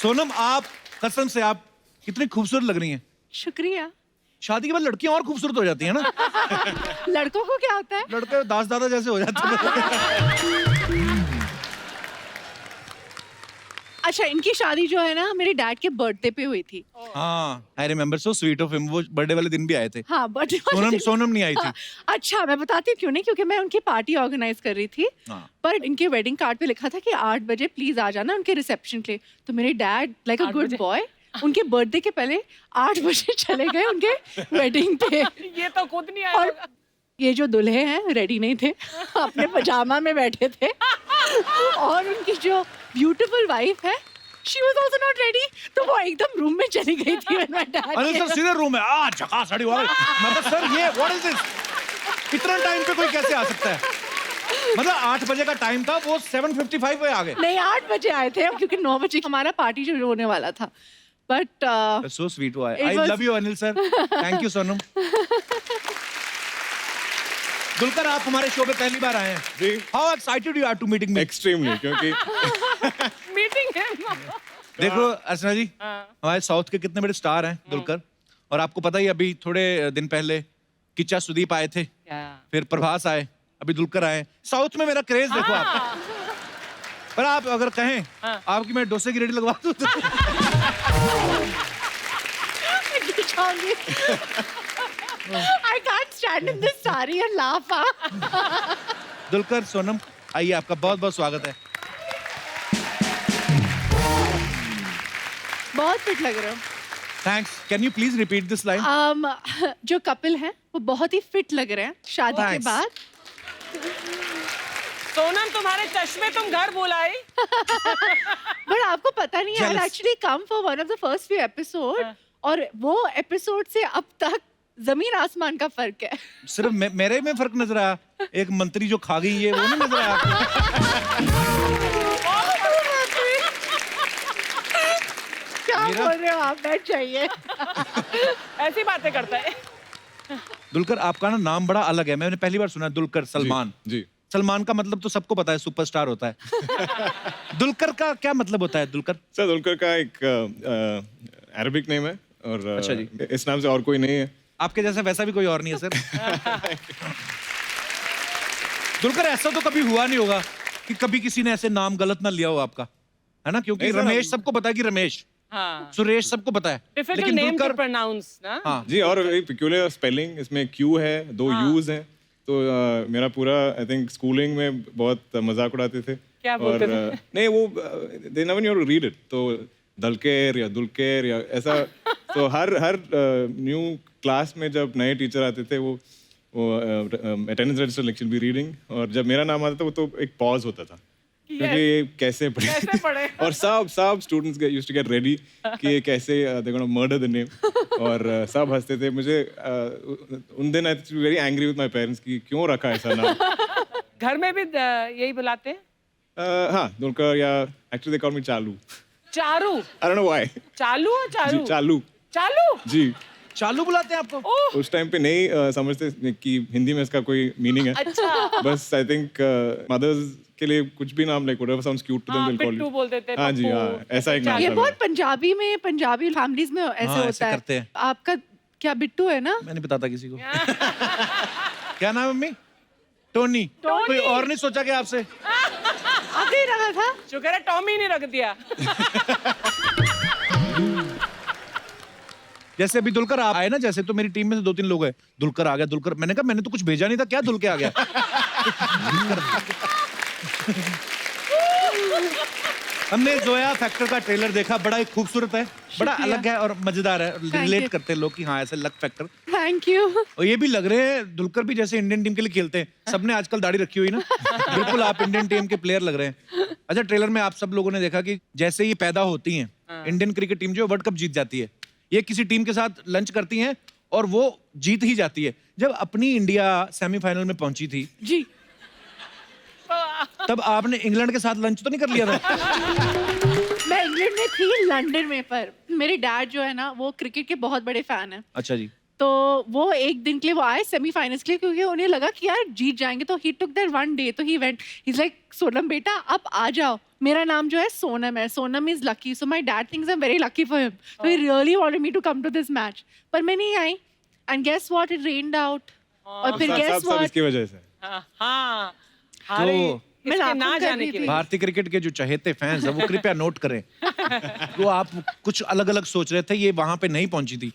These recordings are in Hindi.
सोनम, आप कसम से आप कितनी खूबसूरत लग रही हैं। शुक्रिया। शादी के बाद लड़कियां और खूबसूरत हो जाती हैं ना। लड़कों को क्या होता है? लड़के दास दादा जैसे हो जाते हैं। अच्छा, इनकी शादी जो है ना मेरे डैड के बर्थडे पे हुई थी। हाँ, I remember, so sweet of him. वो बर्थडे वाले दिन भी आए थे। हाँ, बर्थडे सोनम नहीं आई थी। अच्छा, मैं बताती हूँ क्यों नहीं, क्योंकि मैं उनकी पार्टी ऑर्गेनाइज कर रही थी। हाँ। पर इनके वेडिंग कार्ड पे लिखा था कि 8 बजे प्लीज आ जाना उनके रिसेप्शन के लिए। तो मेरे dad like a good boy उनके बर्थडे के पहले 8 बजे चले गए उनके वेडिंग पे। ये तो खुद नहीं आया और होगा। ये जो दूल्हे हैं रेडी नहीं थे, अपने पजामा में बैठे थे। और उनकी जो ब्यूटीफुल वाइफ है, she was also not ready, तो वो एकदम रूम में चली गई थी। अनिल सर सीधे रूम में झकास साड़ी वाली। मतलब सर ये व्हाट इज दिस? इतना टाइम पे कोई कैसे आ सकता है? मतलब 8 बजे का टाइम था, वो 7:55 पे आ गए। नहीं, 8 बजे आए थे क्योंकि 9 बजे हमारा पार्टी जो होने वाला था। बट सो स्वीट हुआ है। I love you Anil sir. Thank you Sonam. Dulquer, आप हमारे शो पे पहली बार आए हैं। जी। How excited you are to meeting me? Extremely, क्योंकि मीटिंग है। देखो अर्चना जी, हमारे साउथ के कितने बड़े स्टार हैं दुलकर। और आपको पता ही, अभी थोड़े दिन पहले किच्चा सुदीप आए थे, फिर प्रभास आए, अभी दुलकर आए। साउथ में मेरा क्रेज देखो आप। पर आप अगर कहें आपकी मैं डोसे की रेडी लगवा दूं तो I can't stand in this saree and laugh. Dulquer, Sonam, आइए, आपका बहुत बहुत स्वागत है। बहुत फिट लग रहे हो। Thanks. Can you please repeat this line? जो कपल हैं वो बहुत ही फिट लग रहे हैं शादी के Thanks. बाद। सोनम, तुम्हारे चश्मे तुम घर बुलाई। बट आपको पता नहीं है, Jealous. Actually come for one of the first few episode, और वो एपिसोड से अब तक जमीन आसमान का फर्क है। सिर्फ मेरे में फर्क नजर आया? एक मंत्री जो खा गई है वो नहीं नजर आया आपको? क्या बोल रहे हो आप? बैठ जाइए। ऐसी बातें करता है। दुलकर, आपका ना नाम बड़ा अलग है, मैंने पहली बार सुना। दुलकर सलमान। जी। सलमान का मतलब तो सबको पता है, सुपरस्टार होता है। दुलकर का क्या मतलब होता है? दुलकर सर, दुलकर का एक अरबिक नेम है और अच्छा जी। इस नाम से और कोई नहीं है। आपके जैसा वैसा भी कोई और नहीं है सर। दुलकर, ऐसा तो कभी हुआ नहीं होगा कि कभी किसी ने ऐसे नाम गलत ना लिया हो आपका, है ना? क्योंकि नहीं सर, रमेश सबको पता है कि रमेश, हाँ। सुरेश सबको पता है, डिफिकल्ट नेम टू प्रोनाउंस ना। हाँ। जी, और एक peculiar स्पेलिंग, इसमें क्यू है, 2 यूज हैं। तो मेरा पूरा आई थिंक स्कूलिंग में बहुत मजाक उड़ाते थे। क्या बोलते थे? नहीं, वो they never knew to read it, तो दलकेर या दुलकेर या ऐसा। तो हर न्यू क्लास में जब नए टीचर आते थे, वो attendance register lecture be reading, और जब मेरा नाम आता था वो तो एक पॉज होता था, क्योंकि ये कैसे कैसे पढ़े? और सब students used to get ready कि ये कैसे they gonna murder the name, और सब हंसते थे। मुझे उन दिन I was very angry with my parents कि क्यों रखा ऐसा नाम। घर में भी यही बुलाते हैं? हाँ, दुलकर, या एक्चुअली दे कॉल मी चालू। चारू? आई डोंट नो व्हाई। चालू और चारू? जी, चालू। चालू? जी। चालू बुलाते हैं आपको? ओह, उस टाइम पे नहीं समझते कि हिंदी में इसका कोई मीनिंग है। अच्छा। बस आई थिंक मदर्स के लिए कुछ भी नाम like whatever sounds cute to them will call Pittu you. बोलते थे। हाँ जी, पप्पू, हाँ, ऐसा एक नाम ये था बहुत मेरा। पंजाबी फैमिलीज में ऐसे हाँ, होता ऐसे है। करते हैं। आपका क्या बिट्टू है ना? मैं नहीं बताता किसी को। क्या नाम है मम्मी? टोनी। कोई और नहीं सोचा कि आपसे? आपने ही रखा था? शुक्र है टॉमी नहीं रख दिया। जैसे अभी दुलकर आप आए ना, जैसे तो मेरी टीम में से 2-3 लोग हैं, दुलकर आ गया, दुलकर। मैंने कहा मैंने तो कुछ भेजा नहीं था, क्या दुल के आ गया? हमने जोया फैक्टर का ट्रेलर देखा, बड़ा ही खूबसूरत है, बड़ा अलग है और मजेदार है। रिलेट करते हैं लोग कि हाँ ऐसे लक फैक्टर। Thank you. और ये भी लग रहे हैं दुलकर भी जैसे इंडियन टीम के लिए खेलते हैं। सबने आजकल दाढ़ी रखी हुई ना, बिल्कुल आप इंडियन टीम के प्लेयर लग रहे हैं। अच्छा, ट्रेलर में आप सब लोगों ने देखा कि जैसे ये पैदा होती हैं, इंडियन क्रिकेट टीम जो वर्ल्ड कप जीत जाती है, ये किसी टीम के साथ लंच करती हैं और वो जीत ही जाती है। जब अपनी इंडिया सेमीफाइनल में पहुंची थी जी, तब आपने इंग्लैंड के साथ लंच तो नहीं कर लिया था? मैं इंग्लैंड में थी, लंदन में। पर मेरे डैड जो है ना वो क्रिकेट के बहुत बड़े फैन हैं। अच्छा जी। तो वो एक दिन के लिए वो आए सेमीफाइनल्स के लिए, क्योंकि उन्हें लगा कि यार जीत जाएंगे, तो ही टुक दैट वन डे, तो he went, he is like Sonam बेटा आप आ जाओ, मेरा नाम जो है सोनम है, Sonam is lucky, so my dad thinks I am very lucky for him, तो he really wanted me to come to this match, पर मैं नहीं आई, and guess what, it rained out, और फिर सब गेस सब व्हाट, इसकी वजह से। हाँ अरे मैं इसके लाखों ना कर जाने रही के थी। लिए भारतीय क्रिकेट के जो चहेते फैंस हैं वो कृपया नोट करें, वो आप कुछ अलग अलग सोच रहे थे, ये वहां पे नहीं पहुंची थी।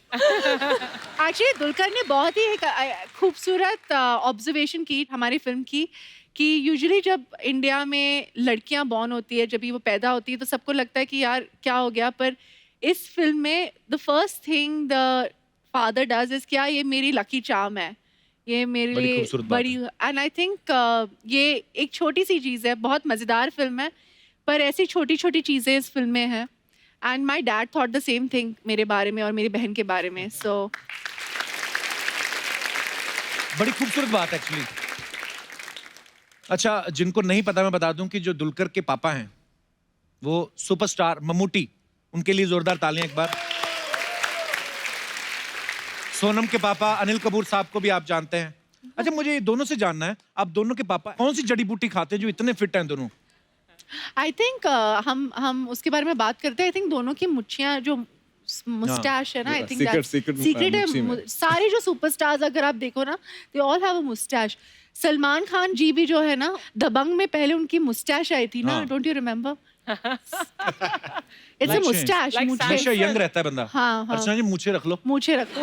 एक्चुअली दुलकर ने बहुत ही एक खूबसूरत ऑब्जर्वेशन की हमारी फिल्म की, कि यूजुअली जब इंडिया में लड़कियां बॉर्न होती है, जब भी वो पैदा होती है, तो सबको लगता है कि यार क्या हो गया, पर इस फिल्म में the first thing the father does is, क्या ये मेरी लकी चार्म है, ये मेरे बड़ी लिए खूबसूरत बात बड़ी, एंड आई थिंक ये एक छोटी सी चीज़ है, बहुत मज़ेदार फिल्म है, पर ऐसी छोटी छोटी चीज़ें इस फिल्म में हैं, and my dad thought the same thing मेरे बारे में और मेरी बहन के बारे में, सो बड़ी खूबसूरत बात एक्चुअली। अच्छा, जिनको नहीं पता मैं बता दूं कि जो दुलकर के पापा हैं वो सुपरस्टार मम्मूटी, उनके लिए जोरदार तालियां एक बार। सोनम के पापा अनिल कपूर साहब को भी आप जानते हैं। अच्छा, मुझे ये दोनों से जानना है, आप दोनों के पापा कौन सी जड़ी बूटी खाते हैं जो इतने फिट हैं दोनों? आई थिंक हम उसके बारे में बात करते हैं, आई थिंक दोनों की मुच्छियाँ जो मुस्टैच है ना, आई थिंक secret सीक्रेट मुच्छी है, में। सारे जो सुपरस्टार्स अगर आप देखो ना, they all have a moustache. Salman Khan ji भी जो है ना, दबंग में पहले उनकी मुस्टैच आई थी ना, हाँ। Don't you remember? It's a Like moustache, like मुझे हमेशा यंग रहता है बंदा। हाँ, हाँ। अर्चना जी मुझे रख लो। मुझे रखो।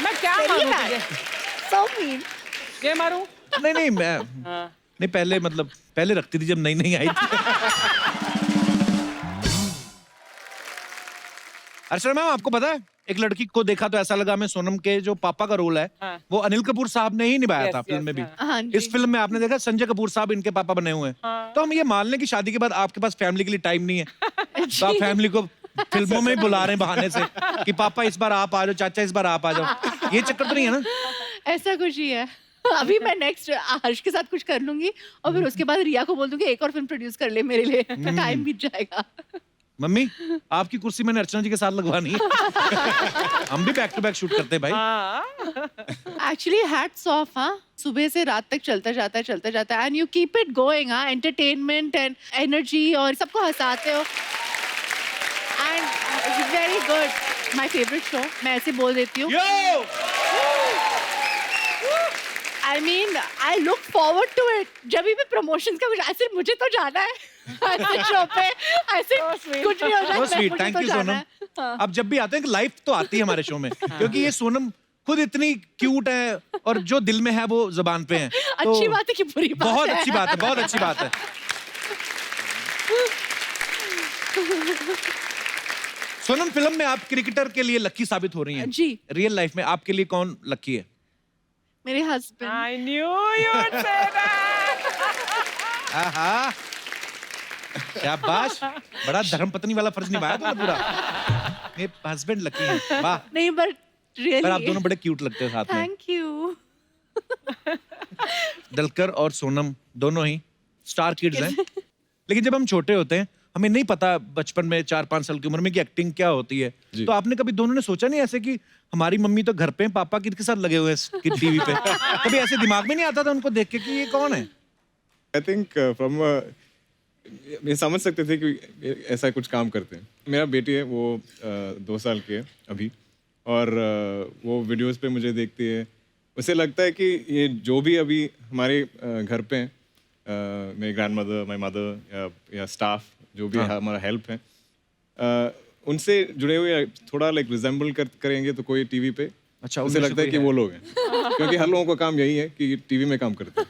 मैं क्या मारूं तुझे, So mean. ये मारूं? नहीं नहीं, मैं हाँ। नहीं, पहले मतलब पहले रखती थी जब नई नई आई थी। अर्चना मैम, आपको पता है एक लड़की को देखा तो ऐसा लगा मैं सोनम के जो पापा का रोल है हाँ। वो अनिल कपूर साहब ने ही निभाया Yes, था फिल्म yes, में भी। हाँ। हाँ जी। इस फिल्म में आपने देखा संजय कपूर साहब इनके पापा बने हुए हैं। हाँ। तो हम ये मान लें कि शादी के बाद आपके पास फैमिली के लिए टाइम नहीं है, तो आप फैमिली को फिल्मों में ही बुला रहे हैं बहाने से कि पापा इस बार आप आ जाओ, चाचा इस बार आप आ जाओ। ये चक्कर तो नहीं है ना? ऐसा कुछ ही है। अभी मैं नेक्स्ट हर्ष के साथ कुछ कर लूंगी, और फिर उसके बाद रिया को बोल दूंगी एक और फिल्म प्रोड्यूस कर ले मेरे लिए, टाइम बीत जाएगा। मम्मी, आपकी कुर्सी मैंने अर्चना जी के साथ लगवानी है। हम भी बैक टू बैक शूट करते हैं भाई। हाँ। एक्चुअली हैट्स ऑफ, हाँ, सुबह से रात तक चलता जाता है, and you keep it going, हाँ, एंटरटेनमेंट एंड एनर्जी, और सबको हंसाते हो, and very good, my favourite show, मैं ऐसे बोल देती हूँ। Yo! I mean I look forward to it, जब भी प्रमोशंस का कुछ ऐसे, मुझे तो जाना है ऐसे शो पे, ऐसे कुछ भी हो जाए, So sweet, मुझे thank तो you जाना सोनम। है। हाँ। अब जब भी आते हैं लाइफ तो आती है हमारे शो में, क्योंकि ये सोनम खुद इतनी क्यूट है और जो दिल में है वो जुबान पे है। तो अच्छी बात है कि बुरी बात बहुत है? अच्छी बात है, बहुत अच्छी बात है। सोनम, फिल्म में आप क्रिकेटर के लिए लकी साबित हो रही हैं। जी। रियल लाइफ में आपके लिए कौन लकी है? मेरे husband. I knew you would say that. आहा, शाबाश, बड़ा धर्मपत्नी वाला फर्ज निभाया तुमने पूरा। मेरे हस्बैंड लकी हैं, वाह। नहीं, बट पर आप रियली दोनों बड़े क्यूट लगते हो साथ में। Thank you. दलकर और सोनम दोनों ही स्टार किड्स हैं। लेकिन जब हम छोटे होते हैं हमें नहीं पता बचपन में 4-5 साल की उम्र में कि एक्टिंग क्या होती है। जी। तो आपने कभी दोनों ने सोचा नहीं ऐसे कि हमारी मम्मी तो घर पे हैं, पापा किसके साथ लगे हुए हैं टीवी पे? कभी ऐसे दिमाग में नहीं आता था उनको देख के कि ये कौन है? आई थिंक फ्रॉम ये समझ सकते थे कि ऐसा कुछ काम करते हैं। मेरा बेटी है, वो 2 साल की है अभी, और वो वीडियोस पे मुझे देखती है। उसे लगता है कि ये जो भी अभी हमारे घर पे हैं, मेरी ग्रैंड मदर, माई मदर या स्टाफ जो भी हमारा हेल्प है, उनसे जुड़े हुए थोड़ा लाइक रिजेंबल करेंगे तो कोई टीवी पे, अच्छा, उसे उनमें से लगता है कोई कि है। वो लोग हैं, क्योंकि हर लोगों का काम यही है कि टीवी में काम करते हैं।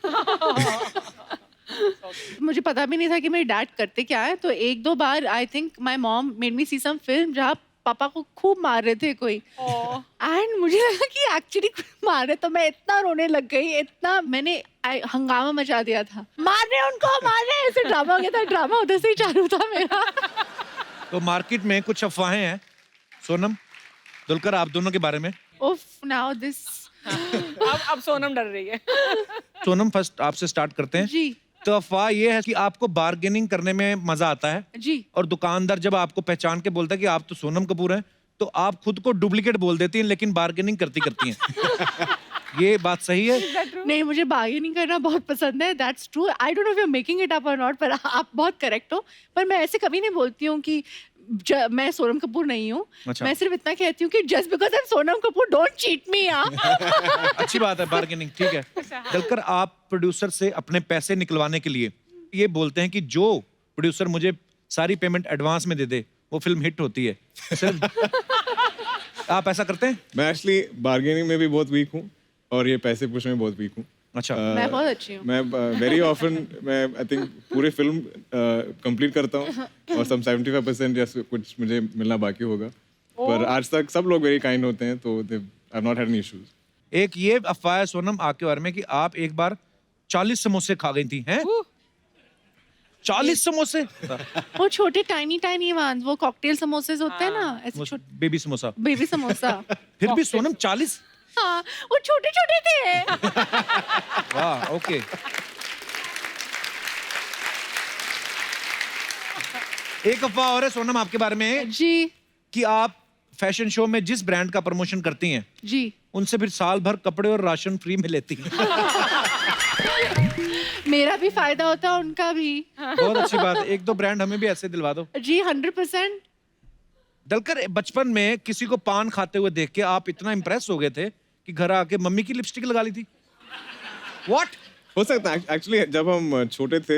मुझे पता भी नहीं था कि मेरे डैड करते क्या है, तो 1-2 बार I think my mom made me see some film जहाँ पापा को खूब मार रहे थे कोई, एंड मुझे लगा कि एक्चुअली मार रहे, तो मैं इतना रोने लग गई, इतना मैंने हंगामा मचा दिया था, मार रहे उनको, मार रहे, ऐसे ड्रामा हो गया था, ड्रामा उधर से ही चालू था मेरा। तो मार्केट में कुछ अफवाहें हैं सोनम, दुलकर, आप दोनों के बारे में। उफ, नाउ दिस। अब सोनम डर रही है। सोनम, फर्स्ट आपसे स्टार्ट करते हैं। जी तो अफवाह ये है कि आपको बार्गेनिंग करने में मजा आता है, जी। और दुकानदार जब आपको पहचान के बोलता है कि आप तो सोनम कपूर हैं, तो आप खुद को डुप्लीकेट बोल देती हैं लेकिन बार्गेनिंग करती हैं। ये बात सही है? नहीं, मुझे बार्गेनिंग करना बहुत पसंद है, that's true. I don't know if you are making it up और नॉट, पर आप बहुत करेक्ट हो। पर मैं ऐसे कभी नहीं बोलती हूँ कि मैं सोनम कपूर नहीं हूँ। अच्छा। मैं सिर्फ इतना कहती हूँ कि just because I am Sonam Kapoor don't cheat मी। अच्छी बात है, बार्गेनिंग ठीक है। दलकर, आप प्रोड्यूसर से अपने पैसे निकलवाने के लिए ये बोलते हैं कि जो प्रोड्यूसर मुझे सारी पेमेंट एडवांस में दे दे वो फिल्म हिट होती है, सिर्फ आप ऐसा करते हैं? मैं एक्चुअली बार्गेनिंग में भी बहुत वीक हूँ और ये पैसे पूछने में बहुत वीक हूँ। अच्छा। मैं बहुत अच्छी हूँ। मैं वेरी ऑफन मैं आई थिंक पूरी फिल्म कंप्लीट करता हूँ और सम 75% या कुछ मुझे मिलना बाकी होगा, पर आज तक सब लोग वेरी काइंड होते हैं, तो दे आई नॉट हैड एनी इश्यूज। एक ये अफवाह है सोनम आपके बारे में कि आप एक बार 40 समोसे खा गई थी, हैं? 40 समोसे? वो छोटे टाइनी वंस, वो कॉकटेल समोसे होते हैं ना, ऐसे छोटे बेबी समोसा। बेबी समोसा। फिर भी सोनम 40? हाँ, वो छोटे छोटे थे। वाह, ओके। एक अफवाह और है सोनम आपके बारे में जी कि आप फैशन शो में जिस ब्रांड का प्रमोशन करती हैं जी, उनसे फिर साल भर कपड़े और राशन फ्री में लेती हैं। मेरा भी फायदा होता है, उनका भी। बहुत अच्छी बात है। एक दो ब्रांड हमें भी ऐसे दिलवा दो। जी 100%। दलकर, बचपन में किसी को पान खाते हुए देख के आप इतना इम्प्रेस हो गए थे कि घर आके मम्मी की लिपस्टिक लगा ली थी? What? हो सकता है एक्चुअली जब हम छोटे थे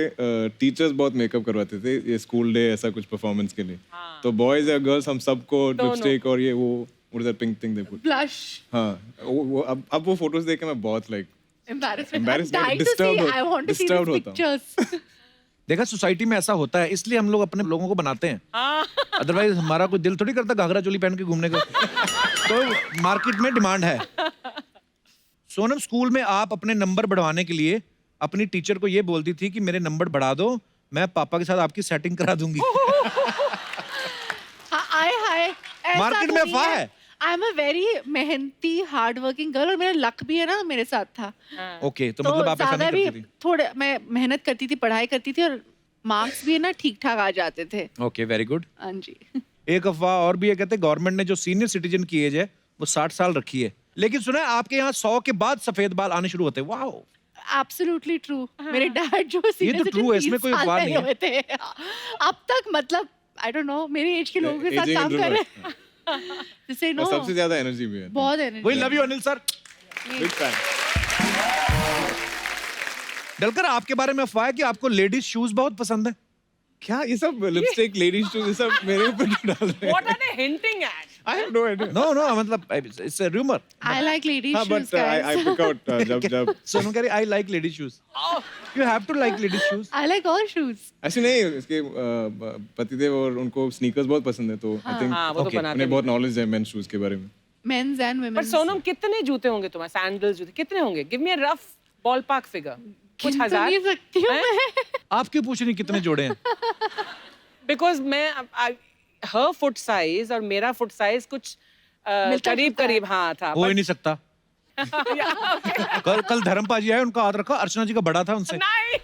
टीचर्स बहुत मेकअप करवाते थे, ये स्कूल डे ऐसा कुछ परफॉर्मेंस के लिए, तो बॉयज या गर्ल्स हम सबको लिपस्टिक और ये वो what is that pink thing they put, blush. हाँ वो अब वो फोटोज देख के मैं बहुत like Embarrassed, disturbed I want to see disturbed these होता हूँ। pictures. देखा, सोसाइटी में ऐसा होता है, इसलिए हम लोग अपने लोगों को बनाते हैं। अदरवाइज हमारा कोई दिल थोड़ी करता घाघरा चोली पहन के घूमने का। तो मार्केट में डिमांड है। सोनम, स्कूल में आप अपने नंबर बढ़वाने के लिए अपनी टीचर को ये बोलती थी कि मेरे नंबर बढ़ा दो, मैं पापा के साथ आपकी सेटिंग करा दूंगी। हाय, मार्केट में अफवाह है। आई एम अ वेरी मेहनती हार्ड वर्किंग गर्ल और मेरा लक भी है ना मेरे साथ था। ओके, तो मतलब आप ऐसा ज्यादा नहीं भी करती थी? थोड़ा मैं मेहनत करती थी, पढ़ाई करती थी और मार्क्स भी है ना ठीक ठाक आ जाते थे। Okay, very good. हाँ जी। एक अफवाह और भी है, कहते हैं गवर्नमेंट ने जो सीनियर सिटीजन की एज है वो 60 साल रखी है, लेकिन सुना है आपके यहाँ 100 के बाद सफेद बाल आने शुरू होते हैं। Wow, absolutely true. मेरे डैड जो ये तो true है, इसमें कोई अफवाह नहीं है। हुए थे अब तक, मतलब आई डोंट नो, मेरे एज के लोगों के साथ Aging काम कर रहे हैं। जिसे नो और सबसे ज्यादा एनर्जी भी है। बहुत एनर्जी। वही love you Anil sir. Big fan. Dulquer, आपके बारे में अफवाह है कि आपको लेडीज शूज बहुत पसंद है। क्या ये सब लिपस्टिक लेडीज शूज ये सब मेरे ऊपर क्यों डाल रहे हैं? What are they hinting at? I have no idea. No मतलब it's a rumour. I like ladies हाँ, shoes but I pick out जब सोनम कह रही I like ladies shoes. You have to like ladies shoes. I like all shoes. ऐसे नहीं, इसके पतिदेव और उनको स्नीकर्स बहुत पसंद है, तो आई थिंक हाँ, वो तो बनाते उन्हें बहुत नॉलेज है मेन शूज के बारे में। मेंस एंड पर वुमेन्स। सोनम, कितने जूते होंगे तुम्हारे? सैंडल्स जूते कितने होंगे? Give me a rough ballpark figure. कुछ हजार? नहीं सकती हूँ हैं? मैं। आप क्यों पूछ रही कितने जोड़े हैं? बिकॉज मैं हर फुट साइज और मेरा फुट साइज कुछ करीब हाँ था। हो ही नहीं सकता। कल धर्मपाजी आए, उनका हाथ रखा, अर्चना जी का बड़ा था उनसे। नहीं,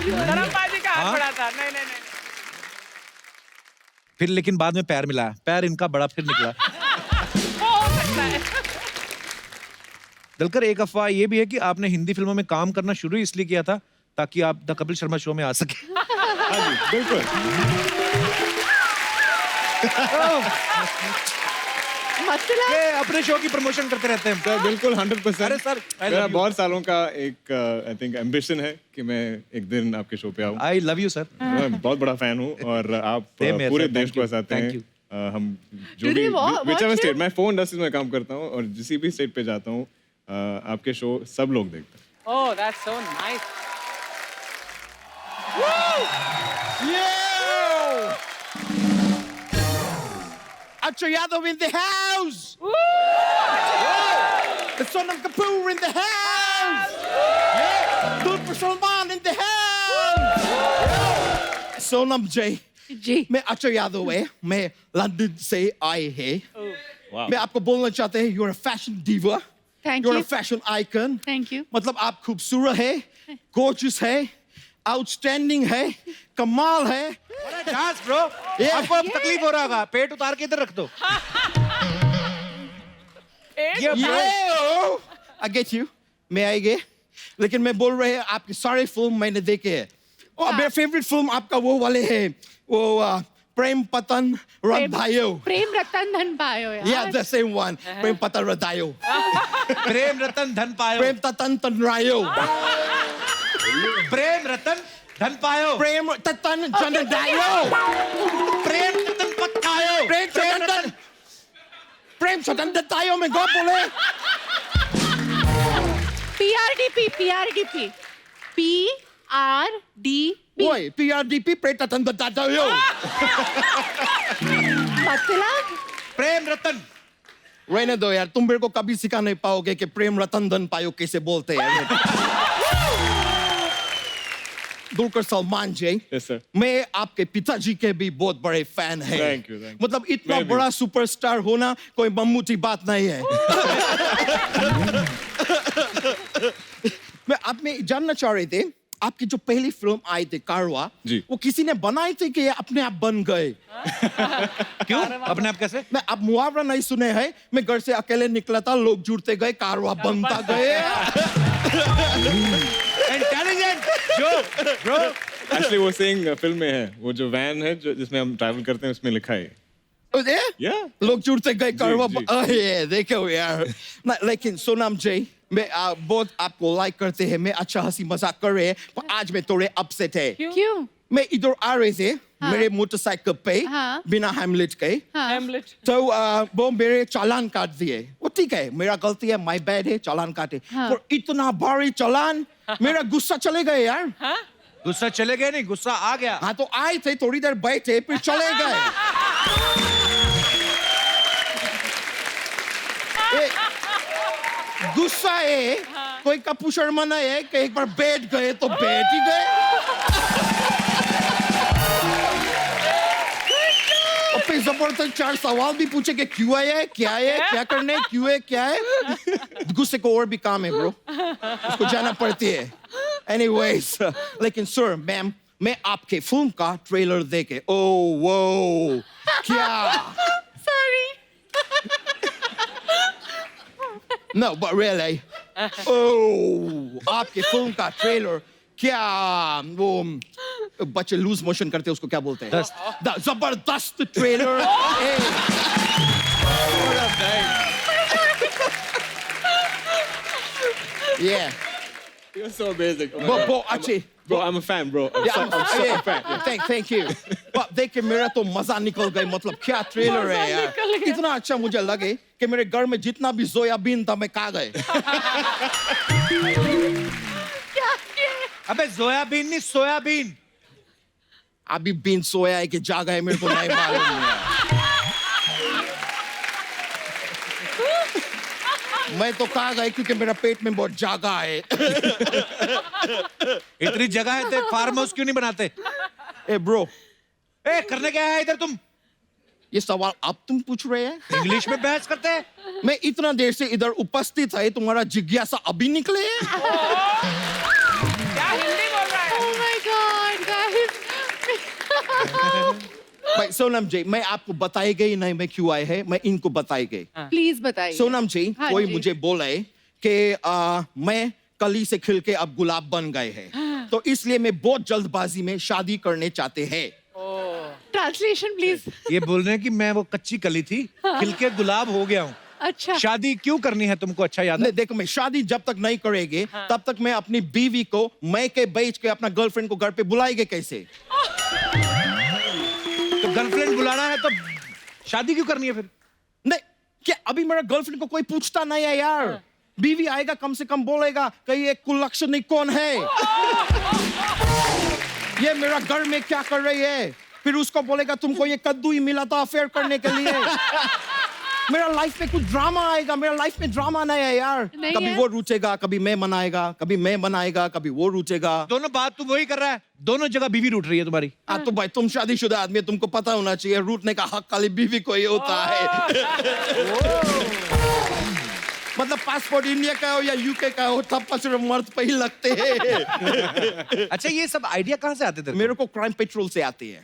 धर्मपाजी का हाथ हाँ? बड़ा था। नहीं। फिर लेकिन बाद में पैर मिलाया, पैर इनका बड़ा फिर निकला। वो हो सकता है। दलकर, एक अफवाह ये भी है कि आपने हिंदी फिल्मों में काम करना शुरू इसलिए किया था ताकि आप द कपिल शर्मा शो में आ सके। हाँ जी, बिल्कुल। मतलब ये अपने शो की प्रमोशन करते रहते हैं। सर बिल्कुल 100%। अरे सर, I मेरा love you. बहुत सालों का एक आई थिंक एम्बिशन है कि मैं एक दिन आपके शो पे आऊँ। आई लव यू सर। मैं बहुत बड़ा फैन हूँ और आप Same here, पूरे sir. देश Thank को you. हंसाते Thank हैं। you. हम जो Do भी they watch whichever you? State, मैं फोन इंडस्ट्री में काम करता हूँ और जिस भी स्टेट पे जाता हूँ आपके शो सब लोग देखते हैं। Oh, that's so nice. Acho Yadav in the house! The son of Kapoor in the house! Dulper Salman in the house! Sonam J, जी मैं अक्षय यादव है, मैं लंदन से आए हैं। मैं आपको बोलना चाहते हैं, you're a fashion diva, thank you're you a fashion icon. Thank you. मतलब आप खूबसूरत है, gorgeous है, outstanding है, कमाल है, चांस ब्रो। Yeah. आपको अब तकलीफ हो रहा होगा, पेट उतार के इधर रख दो। ये bro, Yo! I get you. मैं आएंगे, लेकिन मैं बोल रहे हैं आपकी सारे फिल्म मैंने देखे हैं। और मेरा फेवरेट फिल्म आपका वो वाले है, वो प्रेम पतन रंधायो। प्रेम रतन धन पायो यार। Yeah, the same one. प्रेम पतन रंधायो। प्रेम रतन धन पायो। प्रेम ततन तनरायो। प्रेम रतन धन पायो। प्रेम ततन जनदायो। प्रेम रतन पत्तायो। प्रेम ततन प्रेम सतन दत्तायो में गो बोले। PRDP PRDP PRDP ओए PRDP प्रेम ततन दत्तायो। मतलब प्रेम रतन। रहने दो यार, तुम मेरे को कभी सिखा नहीं पाओगे कि प्रेम रतन धन पायो कैसे बोलते हैं। दुलकर सलमान जी, Yes, sir. मैं आपके पिताजी के भी बहुत बड़े फैन हैं। Thank you, thank you. मतलब इतना मैं भी। बड़ा सुपरस्टार होना कोई मामूली बात नहीं है। मैं आप में जानना चाह रहे थे, आपकी जो पहली फिल्म आई थी कारवा, जी। वो किसी ने बनाई थी कि ये अपने आप बन गए? क्यों? अपने आप कैसे? मैं आप मुहावरा नहीं सुने हैं, मैं घर से अकेले निकला था, लोग जुड़ते गए, कारवा बनता गए। इंटेलिजेंट जो ब्रो। Actually वो saying फिल्म में है, वो जो वैन है जो जिसमें हम ट्रैवल करते हैं उसमें लिखा है। Yeah. लोग जुड़ते गए कारवा। जी। अरे देखो यार, लेकिन सोनम जी, मैं बहुत आपको लाइक करते हैं, मैं अच्छा हंसी मजाक कर रहे हैं, पर आज मैं थोड़े अपसेट है। क्यों? मैं इधर आ रहे थे मेरे मोटरसाइकिल पे, हाँ। बिना हेमलेट के, Hamlet. तो वो मेरे चालान काट दिए। वो ठीक है, मेरा गलती है, माय बैड है, चालान काटे। पर इतना भारी चालान, मेरा गुस्सा चले गए यार। गुस्सा चले गए नहीं, गुस्सा आ गया। हाँ तो आए थे, थोड़ी देर बैठे, फिर चले गए। गुस्सा है, कोई कपू शर्मा नहीं है कि एक बार बैठ गए तो बैठ ही गए। और फिर जबरदस्त 4 सवाल भी पूछे कि क्यों आए हैं, क्या है, क्या करने, क्यों है, क्या है। गुस्से को और भी काम है ब्रो, उसको जाना पड़ती है। Anyways, लेकिन सर मैम, मैं आपके फिल्म का ट्रेलर देखे, ओह वो क्या, Sorry. no but really, oh आपके फिल्म का ट्रेलर क्या, वो बच्चे लूज मोशन करते हैं उसको क्या बोलते हैं? जबरदस्त trailer. Yeah. You're so amazing. Bo अच्छे। Bro, I'm a fan, bro. I'm Yeah, so yeah, a fan. Yeah. thank you. But देख के मेरा तो मजा निकल गई, मतलब क्या ट्रेलर है यार। निकल गया। इतना अच्छा मुझे लगे कि मेरे घर में जितना भी सोयाबीन था मैं खा गए। अबे सोयाबीन नहीं, सोयाबीन। अभी बीन सोया है कि जागा है मेरे को नहीं मालूम है। मैं तो खा गए क्योंकि मेरा पेट में बहुत जागा है। इतनी जगह है तो फार्म हाउस क्यों नहीं बनाते? ए ब्रो, ए करने क्या है इधर तुम? ये सवाल अब तुम पूछ रहे हैं? इंग्लिश में बहस करते हैं? मैं इतना देर से इधर उपस्थित है, तुम्हारा जिज्ञासा अभी निकले है? क्या हिंदी बोल रहा है? Oh my God, guys. भाई सोनम जी, मैं आपको बताएगा ही नहीं मैं क्यों आए हैं, मैं इनको बताएंगे। Please बताइए। सोनम जी, हाँ कोई जी। मुझे बोले कि मैं कली से खिल के अब गुलाब बन गए हैं, तो इसलिए मैं बहुत जल्दबाजी में शादी करने चाहते हैं। Translation please. ये बोल रहे हैं कि मैं वो कच्ची कली थी, खिल के गुलाब हो गया हूँ। अच्छा। शादी क्यों करनी है तुमको? अच्छा याद है? नहीं देखो, मैं शादी जब तक नहीं करेंगे तब तक मैं अपनी बीवी को मैके बेच के अपना गर्लफ्रेंड को घर पे बुलाएंगे कैसे? तो गर्लफ्रेंड बुलाना है तो शादी क्यों करनी है फिर? नहीं, क्या अभी मेरा गर्लफ्रेंड को कोई पूछता नहीं है यार? बीवी आएगा कम से कम बोलेगा कि ये कुलक्षणी कौन है, ये मेरा घर में क्या कर रही है, फिर उसको बोलेगा तुमको ये कद्दू ही मिला था अफेयर करने के लिए। मेरा लाइफ में कुछ ड्रामा आएगा, मेरा लाइफ में ड्रामा नहीं है यार। नहीं कभी है? वो रुचेगा, कभी मैं मनाएगा, कभी मैं मनाएगा, कभी वो रुचेगा। दोनों बात तू वही कर रहा है, दोनों जगह बीवी रूठ रही है तुम्हारी। तो भाई तुम शादीशुदा आदमी है, तुमको पता होना चाहिए रूठने का हक खाली बीवी को ही होता है। मतलब पासपोर्ट इंडिया का हो या यूके का हो, थप्पड़ सिर्फ मर्द पे ही लगते हैं। अच्छा ये सब आइडिया कहाँ से आते थे? मेरे को क्राइम पेट्रोल से आती है।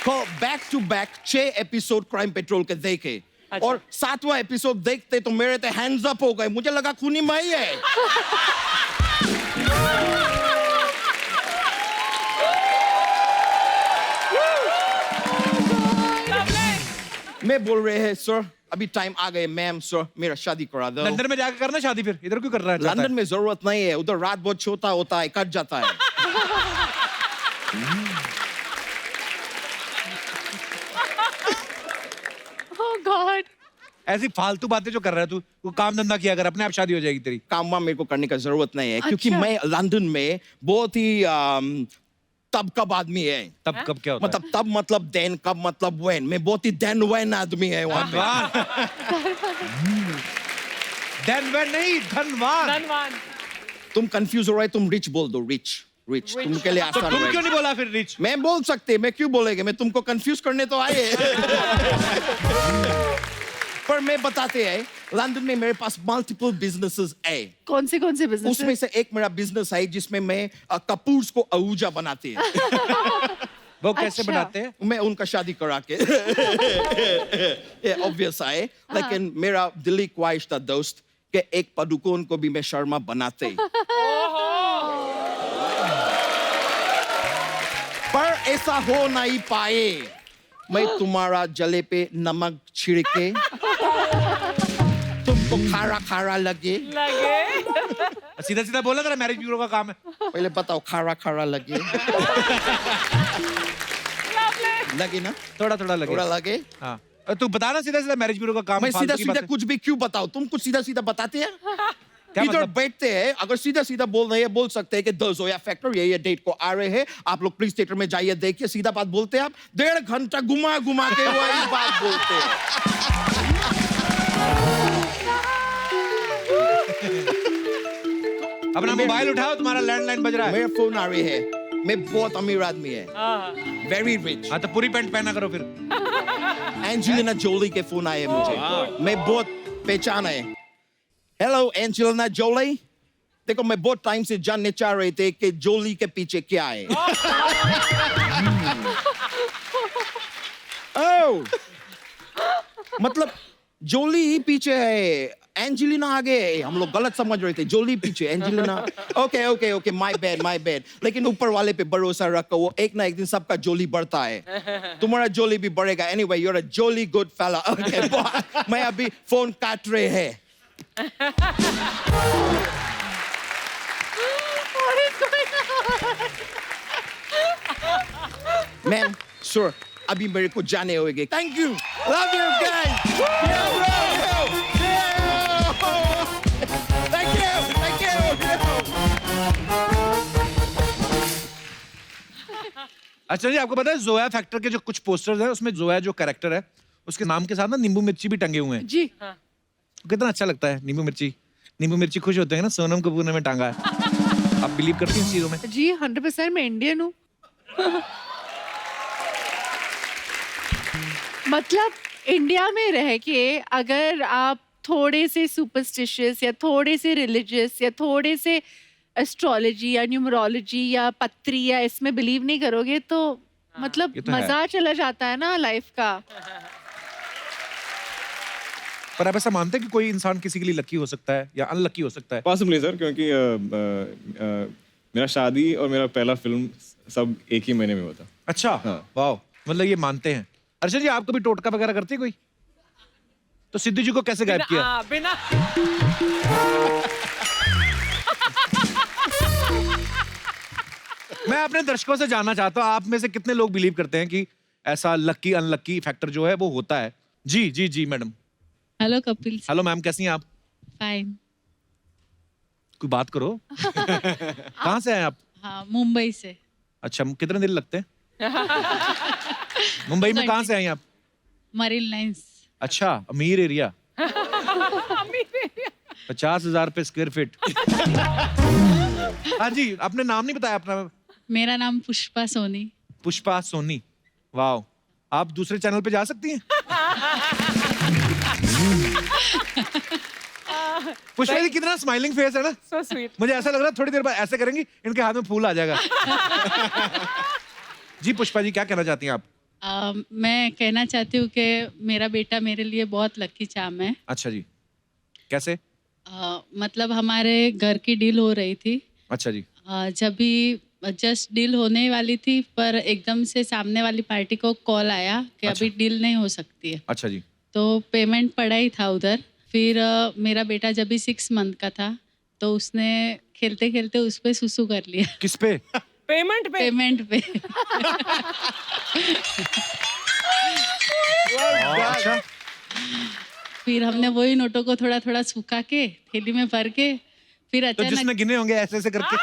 को back to back 6 episode crime patrol के देखे और 7वां एपिसोड देखते तो मेरे तो हैंड्स अप हो गए, मुझे लगा खूनी माई है। मैं बोल रहे हैं सर अभी टाइम आ गए, मैम सर मेरा शादी करा दो। लंदन में जाकर करना शादी, फिर इधर क्यों कर रहा है? लंदन में जरूरत नहीं है, उधर रात बहुत छोटा होता है, कट जाता है। Oh God. ऐसी फालतू बातें जो कर रहा है तू, वो काम धंधा किया कर, अपने आप शादी हो जाएगी तेरी। काम वाम मेरे को करने का जरूरत नहीं है क्योंकि अच्छा। मैं लंदन में बहुत ही तब कब आदमी है। तब कब क्या होता मतलब तब मतलब देन, कब मतलब वेन, मैं बहुत ही देन वेन आदमी है वहाँ पे। धनवान नहीं, धनवान। धनवान। तुम कंफ्यूज हो रहे, तुम रिच बोल दो, रिच रिच तुमके लिए तो आसान तुम क्यों रहेगा। नहीं बोला फिर रिच? मैं बोल सकते, मैं क्यों बोलेंगे, मैं तुमको कंफ्यूज करने तो आए। पर मैं बताते हैं लंदन में मेरे पास मल्टीपल बिजनेसेस है। कौन से बिजनेस? उसमें से एक मेरा बिजनेस है जिसमें मैं कपूर्स को आहूजा बनाते हैं। वो कैसे अच्छा। बनाते हैं? मैं उनका शादी करा के ऑब्वियस है, लेकिन मेरा दिल्ली ख्वाहिश था दोस्त कि एक पदुकोण को भी मैं शर्मा बनाते। पर ऐसा हो नहीं पाए। मैं तुम्हारा जले पे नमक छिड़के तुमको खारा खारा लगे। सीधा सीधा बोला, तेरा मैरिज ब्यूरो का काम है। पहले बताओ खारा खारा लगे। लगे ना? थोड़ा थोड़ा लगे। थोड़ा लगे। हाँ, तू बता ना सीधा सीधा मैरिज ब्यूरो का काम। मैं फालतू सीधा की सीधा बातें। कुछ भी क्यों बताओ? तुम कुछ सीधा सीधा बताते हैं। क्या इधर मतलब? बैठते हैं, अगर सीधा सीधा बोल रहे हैं बोल सकते हैं कि द जोया फैक्टर ये डेट को आ रहे हैं, आप लोग प्लीज थिएटर में जाइए देखिए। सीधा बात बोलते हैं आप, 1.5 घंटा घुमा घुमा के वही बात बोलते हैं। अपना मोबाइल उठाओ, तुम्हारा लैंडलाइन बज रहा है। मेरा फोन आ रही है, मैं बहुत अमीर आदमी है, वेरी रिच। हाँ तो पूरी पैंट पहना करो फिर। एंजेलिना जोली के फोन आए मुझे, मैं बहुत पहचान है। हेलो एंजेलिना जोली, देखो मैं बहुत टाइम से जानने चाह रहे थे कि जोली के पीछे क्या है। ओह, मतलब जोली ही पीछे है, एंजेलिना आगे है। हम लोग गलत समझ रहे थे, जोली पीछे Angelina. Okay okay okay, my bad. लेकिन ऊपर वाले पे भरोसा रखो, वो एक ना एक दिन सबका जोली बढ़ता है। तुम्हारा जोली भी बढ़ेगा। Anyway, you are a jolly good fella. Okay, मैं अभी फोन काट रहे हैं। मैम सर, अभी मेरे को जाने होंगे। Thank you, love you guys. Thank you. अच्छा जी, आपको पता है जोया फैक्टर के जो कुछ पोस्टर्स हैं उसमें जोया जो कैरेक्टर है उसके नाम के साथ ना नींबू मिर्ची भी टंगे हुए हैं। जी। कितना अच्छा लगता है नींबू मिर्ची। नींबू मिर्ची खुश होते हैं ना, सोनम कपूर ने में टांगा है। आप बिलीव करती हैं इस चीजों में? जी 100% मैं इंडियन हूँ। मतलब इंडिया में रह के अगर आप थोड़े से सुपरस्टिशियस या थोड़े से रिलीजियस या थोड़े से एस्ट्रोलॉजी या न्यूमरोलॉजी या पत्री या इसमें बिलीव नहीं करोगे तो मतलब ये तो है। मजा चला जाता है ना लाइफ का। पर आप ऐसा मानते हैं कि कोई इंसान किसी के लिए लकी हो सकता है या अनलकी हो सकता है? पॉसिबली सर, क्योंकि मेरा शादी और मेरा पहला फिल्म सब एक ही महीने में हुआ था। अच्छा, हाँ। वाह, मतलब ये मानते हैं। अर्षद जी, आप कभी टोटका वगैरह करते हैं कोई? तो सिद्धू जी को कैसे गायब किया? बिना मैं अपने दर्शकों से जानना चाहता हूँ, आप में से कितने लोग बिलीव करते हैं कि ऐसा लकी अनलकी फैक्टर जो है वो होता है? जी जी जी madam. Hello Kapil. Hello ma'am, कैसी हैं आप? फाइन। कोई बात करो। कहाँ से हैं आप? हाँ, मुंबई से। अच्छा, कितने दिन लगते हैं? मुंबई में कहाँ से आई आप? Marine lines. अच्छा, अमीर एरिया। 50,000 रुपए स्क्वायर फीट। हाँ जी, आपने नाम नहीं बताया अपना। मेरा नाम पुष्पा सोनी। पुष्पा सोनी, वाह। आप दूसरे चैनल पे जा सकती हैं। पुष्पा जी कितना स्माइलिंग फेस है ना। so sweet. मुझे ऐसा लग रहा है थोड़ी देर बाद ऐसे करेंगी, इनके हाथ में फूल आ जाएगा। जी पुष्पा जी, क्या कहना चाहती हैं आप? मैं कहना चाहती हूँ कि मेरा बेटा मेरे लिए बहुत लकी चार्म है। अच्छा जी, कैसे? मतलब हमारे घर की डील हो रही थी। अच्छा जी। जब भी जस्ट डील होने वाली थी, पर एकदम से सामने वाली पार्टी को कॉल आया कि अच्छा। अभी डील नहीं हो सकती है। अच्छा जी। तो पेमेंट पड़ा ही था उधर। फिर मेरा बेटा जब भी 6 मंथ का था तो उसने खेलते खेलते उस पे सुसु कर लिया। किस पे? पेमेंट पे? पेमेंट पे। अच्छा। फिर हमने वही नोटों को थोड़ा थोड़ा सुखा के थैली में भर के फिर तो अचानक जिसने गिने होंगे ऐसे ऐसे करके।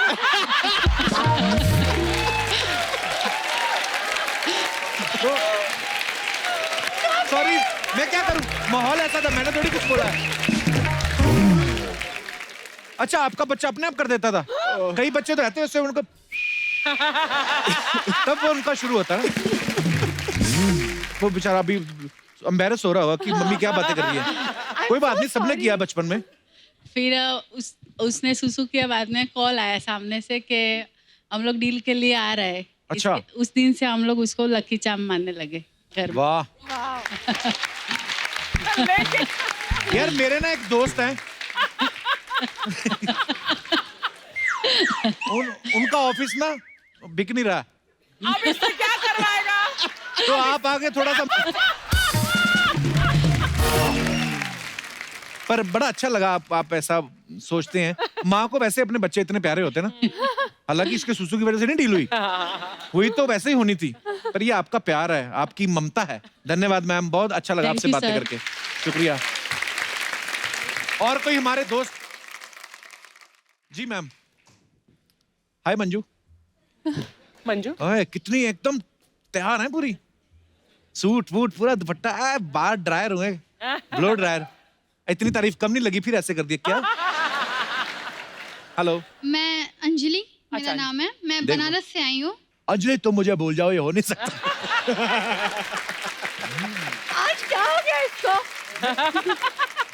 सॉरी, मैं क्या करूं? माहौल ऐसा था, मैंने थोड़ी कुछ बोला है। अच्छा, आपका बच्चा अपने आप कर देता था? कई बच्चे तो रहते हैं उससे उनको तब वो उनका शुरू होता है। वो बेचारा अभी एम्बैरस हो रहा होगा कि मम्मी क्या बातें कर रही है। कोई बात नहीं, सबने किया बचपन में। फिर उसने सुसु किया। बाद में कॉल आया सामने से कि हम लोग डील के लिए आ रहे हैं। अच्छा। उस दिन से हम लोग उसको लकी चार्म मानने लगे घर में। वाह यार, मेरे ना एक दोस्त हैं उनका ऑफिस ना बिक नहीं रहा। अब इससे क्या करवाएगा? तो आप आगे थोड़ा सा। पर बड़ा अच्छा लगा आप ऐसा सोचते हैं। माँ को वैसे अपने बच्चे इतने प्यारे होते हैं ना। हालांकि इसके सुसु की वजह से नहीं डील हुई तो वैसे ही होनी थी। पर ये आपका प्यार है, आपकी ममता है। धन्यवाद मैम, बहुत अच्छा लगा Thank आपसे you, बातें sir. करके। शुक्रिया। और कोई हमारे दोस्त? जी मैम। हाय मंजू। मंजू ओए, कितनी एकदम तैयार है पूरी। सूट वूट पूरा दुपट्टा है, बाल ड्रायर हुए, ब्लो ड्रायर। इतनी तारीफ कम नहीं लगी, फिर ऐसे कर दिया क्या? हेलो, मैं अंजलि मेरा अच्छा, नाम है। मैं देखो। बनारस से आई हूँ। अंजलि तुम मुझे भूल जाओ, ये हो नहीं सकता। आज क्या हो गया इसको?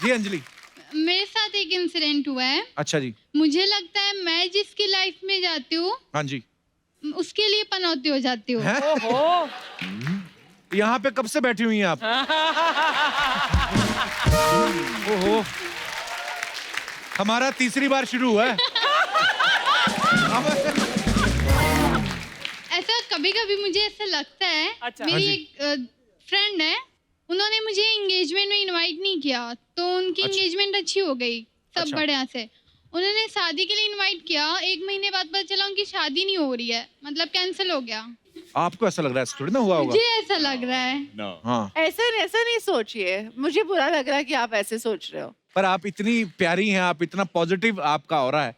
जी अंजलि। मेरे साथ एक इंसिडेंट हुआ है। अच्छा जी। मुझे लगता है मैं जिसकी लाइफ में जाती हूँ हाँ जी। उसके लिए पनौती हो जाती हूँ। हैं? ओहो, यहाँ पे कब से बैठी हुई हैं आप? ओहो, हमारा तीसरी बार शुरू हुआ है। ऐसा कभी कभी मुझे ऐसा लगता है। अच्छा। हाँ मेरी जी। एक फ्रेंड है, उन्होंने मुझे एंगेजमेंट में इनवाइट नहीं किया तो उनकी अच्छा। एंगेजमेंट अच्छी हो गई सब अच्छा। बढ़िया से। उन्होंने शादी के लिए इनवाइट किया, 1 महीने बाद पता चला उनकी शादी नहीं हो रही है, मतलब कैंसिल हो गया। आपको ऐसा लग रहा है थोड़ी ना हुआ होगा? मुझे ऐसा लग रहा है। No. हाँ, ऐसा नहीं सोचिए। मुझे बुरा लग रहा है कि आप ऐसे सोच रहे हो। पर आप इतनी प्यारी हैं, आप इतना पॉजिटिव आपका हो रहा है,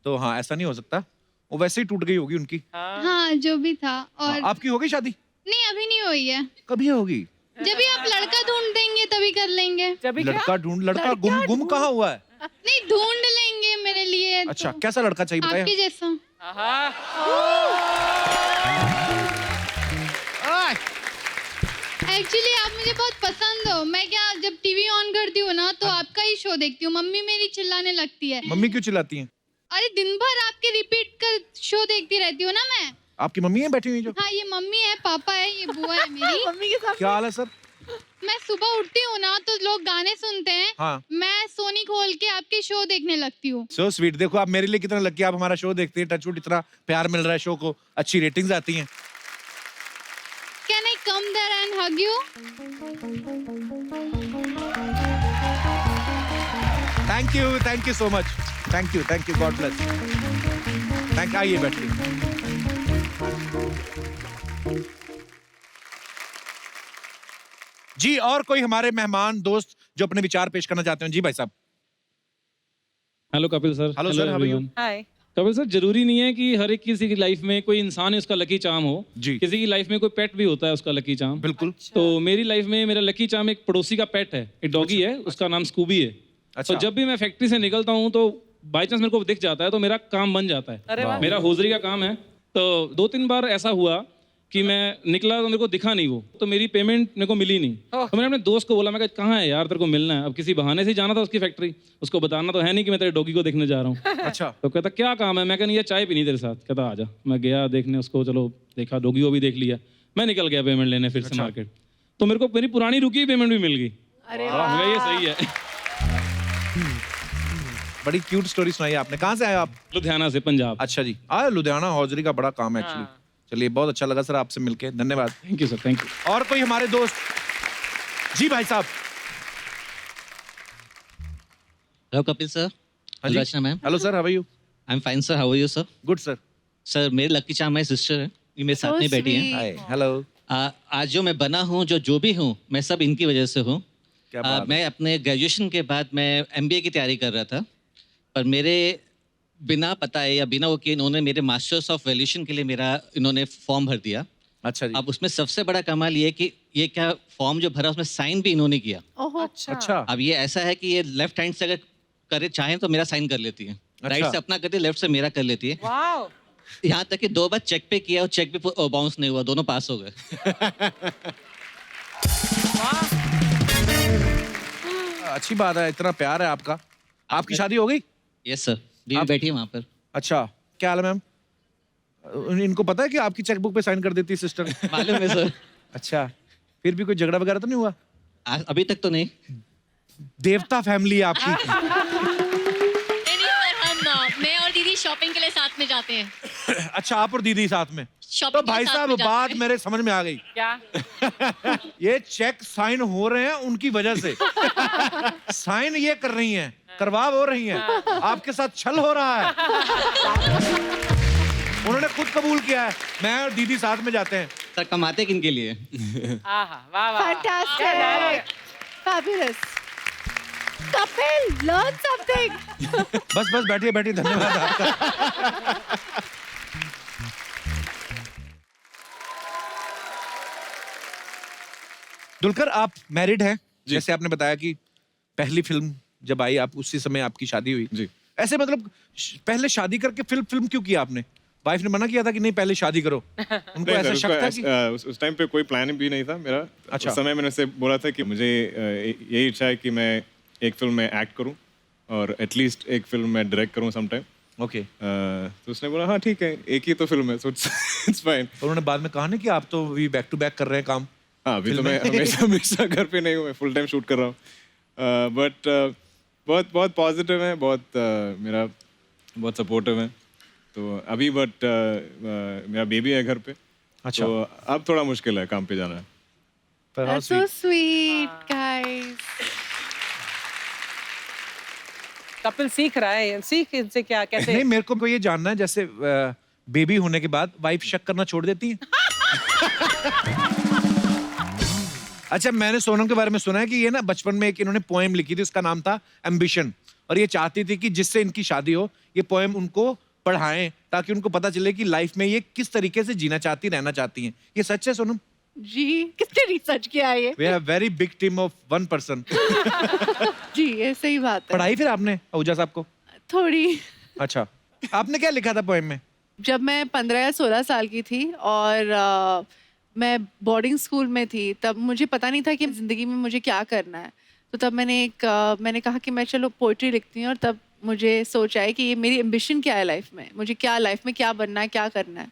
तो हाँ ऐसा नहीं हो सकता। वो वैसे ही टूट गई होगी उनकी। हाँ जो भी था। और आपकी हो गई शादी? नहीं अभी नहीं हुई है। कभी होगी? जब भी आप लड़का ढूंढ देंगे तभी कर लेंगे। जब भी क्या? लड़का गुम कहाँ हुआ है? नहीं ढूंढ लेंगे मेरे लिए। अच्छा, तो कैसा लड़का चाहिए आपके बताइए? जैसा। एक्चुअली आप मुझे बहुत पसंद हो। मैं क्या जब टीवी ऑन करती हूँ ना तो आपका ही शो देखती हूँ। मम्मी मेरी चिल्लाने लगती है। मम्मी क्यों चिल्लाती हैं? अरे दिन भर आपके रिपीट कर शो देखती रहती हूँ ना मैं। आपकी मम्मी है बैठी हुई जो? हाँ ये मम्मी है, पापा है, ये बुआ है मेरी। मम्मी के साथ क्या हाल है सर? मैं सुबह उठती हूँ ना तो लोग गाने सुनते हैं। हाँ। मैं सोनी खोल के आपके शो देखने लगती हूँ। So sweet. देखो आप मेरे लिए कितना लकी, आप हमारा शो देखते हैं। टचवुड, इतना प्यार मिल रहा है शो को, अच्छी रेटिंग्स आती हैं। Can I come there and hug you? Thank you so much. Thank you, God bless. आइए बैठिए। जी, और कोई हमारे मेहमान दोस्त जो अपने विचार पेश करना चाहते हैं? जी भाई साहब। Hello Kapil sir. Hello sir, how are you? everyone। Hi. Kapil sir, जरूरी नहीं है कि हर एक किसी की लाइफ में कोई इंसान है उसका लकी चार्म हो। जी। किसी की लाइफ में कोई पेट भी होता है उसका लकी चार्म। बिल्कुल। तो मेरी लाइफ में मेरा लकी चार्म एक पड़ोसी का पेट है, एक डॉगी है, उसका नाम स्कूबी है। अच्छा। तो जब भी मैं फैक्ट्री से निकलता हूँ तो बाई चांस मेरे को दिख जाता है तो मेरा काम बन जाता अरे है। वाह। मेरा होजरी का काम है। तो 2-3 बार ऐसा हुआ कि मैं निकला तो मेरे को दिखा नहीं वो, तो मेरी पेमेंट मेरे को मिली नहीं। तो मैंने अपने दोस्त को बोला, मैं कहा कहाँ है यार, तेरे को मिलना है। अब किसी बहाने से ही जाना था उसकी फैक्ट्री, उसको बताना तो है नहीं कि मैं तेरे डॉगी को देखने जा रहा हूँ। अच्छा। तो कहता क्या काम है? मैं कहनी ये चाय पीनी तेरे साथ। कहता आजा। मैं गया देखने उसको, चलो देखा, डॉगी को भी देख लिया। मैं निकल गया पेमेंट लेने फिर से मार्केट, तो मेरे को मेरी पुरानी रुकी हुई पेमेंट भी मिल गई। अरे मैं ये सही है। बड़ी क्यूट स्टोरी सुनाई आपने। कहाँ से आए आप? लुधियाना से, पंजाब। अच्छा जी, लुधियाना हौजरी का बड़ा काम है एक्चुअली। चलिए, बहुत अच्छा लगा सर आपसे मिलके, धन्यवाद। Thank you sir, thank you. और कोई हमारे दोस्त? जी भाई साहब। Hello Kapil sir. हाँ जी। Rachna ma'am. Hello sir, how are you? I am fine sir, how are you sir? Good sir. Sir मेरी लकी चार्म माई सिस्टर है, ये मेरे साथ में बैठी है। Hi, hello. आज जो मैं बना हूँ, जो भी हूँ, मैं सब इनकी वजह से हूँ। क्या बात? मैं अपने ग्रेजुएशन के बाद मैं MBA की तैयारी कर रहा था, पर मेरे बिना पता है या बिना वो कि इन्होंने मेरे मास्टर्स ऑफ वैल्यूएशन के लिए इन्होंने फॉर्म भर दिया। अच्छा जी। अब उसमें सबसे बड़ा कमाल ये कि ये क्या फॉर्म जो भरा उसमें साइन भी इन्होंने किया। ओहो, अच्छा। अब ये ऐसा है कि ये लेफ्ट हैंड से अगर करे चाहें तो मेरा साइन कर लेती है, राइट से अपना करती है, लेफ्ट से मेरा कर लेती है। वाओ। यहाँ तक कि 2 बार चेक पे किया और चेक भी बाउंस नहीं हुआ, दोनों पास हो गए। अच्छी बात है, इतना प्यार है आपका। आपकी शादी हो गई? यस सर, बीवी बैठी है वहाँ पर। अच्छा, क्या हाल है मैम? इनको पता है कि आपकी चेकबुक पे साइन कर देती है सिस्टर? मालूम है सर। अच्छा, फिर भी कोई झगड़ा वगैरह तो नहीं हुआ? अभी तक तो नहीं। देवता फैमिली है आपकी। मैं और दीदी शॉपिंग के लिए साथ में जाते हैं। अच्छा, आप और दीदी साथ में? शॉपिंग तो के भाई साथ साहब, में जाते बात हैं। मेरे समझ में आ गई। क्या? ये चेक साइन हो रहे हैं उनकी वजह से। साइन ये कर रही हैं, करवा हो रही हैं, आपके साथ छल हो रहा है। उन्होंने खुद कबूल किया है, मैं और दीदी साथ में जाते हैं। सर कमाते किन के लिए? आहा, वाह वाह। Fantastic. Fabulous. Kapil, learn something. बस बस, बैठिए बैठिए, धन्यवाद आपका। दुलकर, आप मैरिड हैं, जैसे आपने बताया कि पहली फिल्म जब आई आप उसी समय आपकी शादी हुई। जी। ऐसे मतलब पहले शादी करके फिल्म क्यों किया आपने? वाइफ ने मना किया था कि नहीं पहले शादी करो? उनको नहीं ऐसा सर, शक था कि उस टाइम पे कोई प्लान भी नहीं था मेरा। अच्छा। उस समय मैंने उसे बोला था कि मुझे यही इच्छा है कि मैं एक फिल्म में एक्ट करूं और एटलीस्ट एक फिल्म में डायरेक्ट करूं सम टाइम। ओके। तो उसने बोला हाँ ठीक है, एक ही तो फिल्म है, सो इट्स फाइन। उन्होंने बाद में कहा ना कि आप तो भी बैक टू बैक कर रहे हैं काम। हाँ, अभी तो मैं हमेशा घर पे नहीं हूँ, मैं फुल टाइम शूट कर रहा हूँ। बट बहुत बहुत पॉजिटिव है, मेरा बहुत सपोर्टिव है। तो अभी बट मेरा बेबी है घर पे। अच्छा। तो अब थोड़ा मुश्किल है काम पे जाना। पर हाँ, That's so sweet, guys. Kapil सीख रहा है, सीख इनसे क्या कैसे। नहीं, मेरे को ये जानना है, जैसे बेबी होने के बाद वाइफ शक करना छोड़ देती है? अच्छा, मैंने सोनम के बारे में सुना है कि ये ना बचपन में एक इन्होंने पोएम लिखी थी, उसका नाम था एम्बिशन, और ये चाहती थी कि जिससे इनकी शादी हो ये पोएम उनको पढ़ाएं ताकि उनको पता चले कि लाइफ में ये किस तरीके से जीना चाहती, रहना चाहती हैं। ये सच है सोनम? जी, किसने रिसर्च किया है ये? We have very big team of 1 person। जी, ये सही बात है। पढ़ाई फिर आपने आहूजा साहब को? थोड़ी। अच्छा, आपने क्या लिखा था पोएम में? जब मैं 15 या 16 साल की थी और मैं बोर्डिंग स्कूल में थी, तब मुझे पता नहीं था कि ज़िंदगी में मुझे क्या करना है। तो तब मैंने कहा कि मैं चलो पोइट्री लिखती हूँ, और तब मुझे सोचा है कि ये मेरी एम्बिशन क्या है लाइफ में, मुझे क्या लाइफ में क्या बनना है, क्या करना है।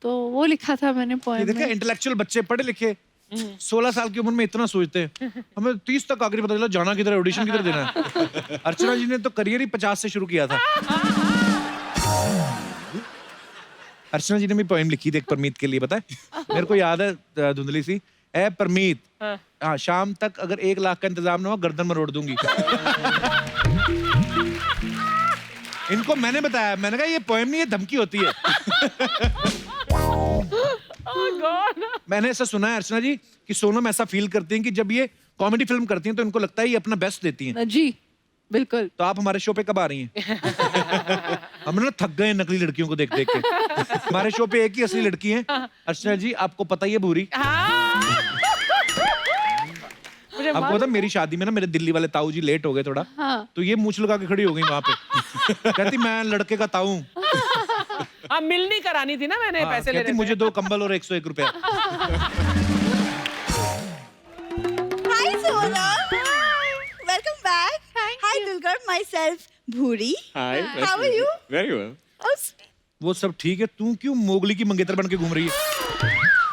तो वो लिखा था मैंने ये पोएम देखा, में। इंटेलेक्चुअल बच्चे पढ़े लिखे 16 साल की उम्र में इतना सोचते हैं। हमें 30 तक आखिरी पता चला जाना किधर है, ऑडिशन किधर देना है। अर्चना जी ने तो करियर ही 50 से शुरू किया था। अर्चना जी ने भी पोएम लिखी थी एक परमीत के लिए, पता है? मेरे को याद है धुंधली सी, ए परमीत, हाँ शाम तक अगर 1 लाख का इंतजाम ना हो गर्दन में रोड दूंगी। इनको मैंने बताया, मैंने कहा ये पोएम नहीं, ये धमकी होती है। मैंने ऐसा सुना है अर्चना जी कि सोनम ऐसा फील करती हैं कि जब ये कॉमेडी फिल्म करती हैं तो इनको लगता है ये अपना बेस्ट देती हैं। जी बिल्कुल। तो आप हमारे शो पे कब आ रही हैं? हम ना थक गए नकली लड़कियों को देख देख के। हमारे शो पे एक ही असली लड़की है अर्चना जी, आपको पता ही है, भूरी। आपको पता मेरी शादी में ना मेरे दिल्ली वाले ताऊ जी लेट हो गए थोड़ा, हाँ। तो ये मूंछ लगा के खड़ी हो गई वहां पे। कहती मैं लड़के का ताऊ हूं। हाँ, मिलनी करानी थी ना मैंने, हाँ, पैसे ले कहती रहे मुझे थे। 2 कंबल और 101 रुपया। Hi Sonam. Welcome back. Hi Dulgar, myself Bhuri. Hi. How are you? Very well. Oh, sweet. वो सब ठीक है, तू क्यों मोगली की मंगेतर बन के घूम रही है?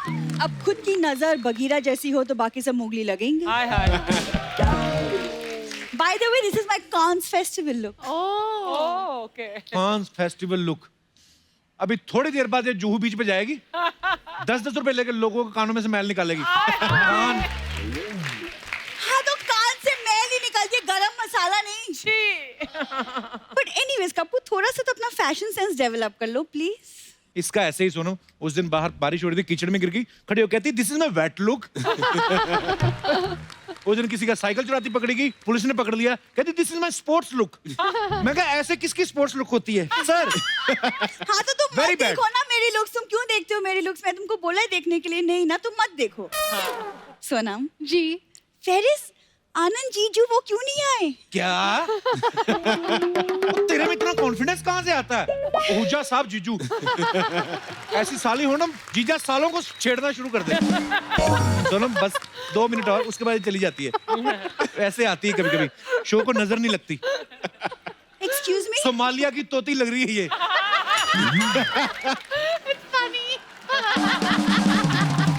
अब खुद की नजर बगीरा जैसी हो तो बाकी सब मुगली लगेंगे. हाय हाय. By the way, this is my Cannes festival look. Oh, okay. Cannes festival look. अभी थोड़ी देर बाद ये जुहू बीच पे जाएगी, 10-10 रुपए लेकर लोगों के कानों में से मैल निकालेगी. कान हाँ तो कान से मैल ही निकलती है, गरम मसाला नहीं. But anyways, कपूर थोड़ा सा तो अपना फैशन सेंस डेवलप कर लो प्लीज. इसका ऐसे ही सुनो, उस दिन बाहर बारिश हो रही थी, कीचड़ में गिर गई, खड़ी हो कहती this is my wet look. उस दिन किसी का साइकिल चुराती पकड़ी गई, पुलिस ने पकड़ लिया, कहती this is my sports look. मैं कहा ऐसे किसकी स्पोर्ट्स लुक होती है सर? हाँ तो तुम Very मत bad. देखो ना मेरी लुक्स. तुम क्यों देखते हो मेरी लुक्स? मैं तुमको बोला है देखने के लिए. नहीं ना, तुम मत देखो. सोनम जी. फेरिस, आनंद जीजू वो क्यों नहीं आए? क्या? तेरे में इतना कॉन्फिडेंस कहाँ से आता है? ओहुजा साहब जीजू. ऐसी साली हो ना, जीजा सालों को छेड़ना शुरू कर दे. सोनम बस 2 मिनट और, उसके बाद चली जाती है. ऐसे आती है कभी कभी, शो को नजर नहीं लगती. Excuse me. सोमालिया की तोती लग रही है ये.